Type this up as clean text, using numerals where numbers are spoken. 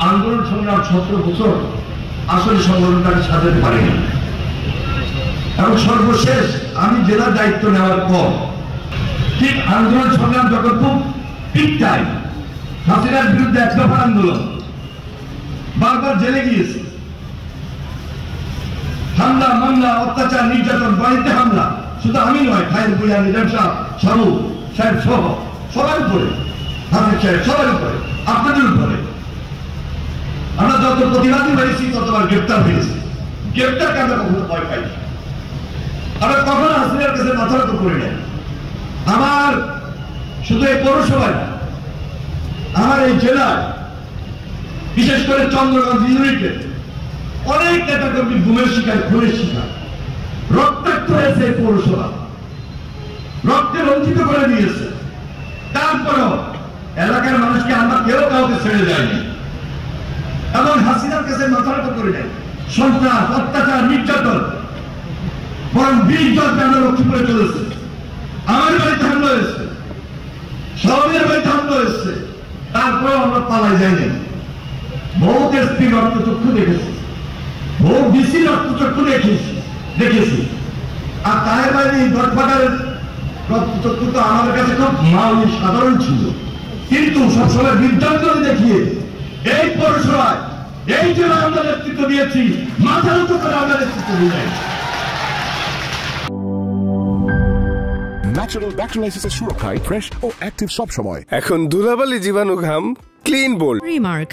আন্দোলন সংগ্রাম 17 বছর আসলে সংগঠনটাকে সাজাতে পারিনি। এবং সর্বশেষ আমি জেলার দায়িত্ব নেওয়ার পর ঠিক আন্দোলন সংগ্রাম যখন খুব পিক টাইম, হাসিনার বিরুদ্ধে এক দফা আন্দোলন, বারবার জেলে গিয়েছে, হামলা মামলা অত্যাচার নির্যাতন, বাড়িতে হামলা, শুধু আমি নয়, খায়ের বুয়া, নিজাম সাহেব, সারু সাহেব সহ সবার উপরে, হাফিজ সাহেব সবার উপরে, আপনাদের উপরে। আমরা যত প্রতিবাদী হয়েছি ততবার গ্রেপ্তার হয়েছি। গ্রেপ্তারকে আমরা কখনো ভয় পাই, আমরা কখনো হাসিনার কাছে মাথা নত করি না। আমার শুধু এই পৌরসভায়, আমার এই জেলায়, বিশেষ করে চন্দ্রগঞ্জ ইউনিটে অনেক নেতা কর্মী গুমের শিকার, খুনের শিকার, রক্তাক্ত হয়েছে এই পৌরসভা, রক্তে রঞ্জিত করে দিয়েছে। তারপরেও এলাকার মানুষকে আমরা কেউ কাউকে ছেড়ে যায়নি এবং হাসিনার কাছে মাথা নত করি নাই। সন্ত্রাস, অত্যাচার, নির্যাতন, বরং 20 জন আমরা লক্ষ্মীপুরে চলেছে, আমার বাড়িতে হামলা হয়েছে, সবের বাড়িতে হামলা হয়েছে, তারপরেও আমরা পালাই যাইনি। বহু এসপি রক্তচক্ষু দেখেছি, বহু ডিসি রক্তচক্ষু দেখেছি। আর তার বাইরে গডফাদারের রক্তচক্ষু তো আমাদের কাছে খুব মাউলি সাধারণ ছিল, কিন্তু সবসময় বিদ্যাঞ্জলি দেখিয়ে এই পৌরসভায়, এই জন্য আমরা নেতৃত্ব দিয়েছি, মাথা নত করে আমরা নেতৃত্ব দিয়ে ন্যাচারাল ব্যাকটেরিয়ালাইসিসের সুরক্ষায় ফ্রেশ ও অ্যাক্টিভ সব সময়। এখন ধুলাবালি, জীবাণু, ঘাম ক্লিন বোল্ড রিমার্ক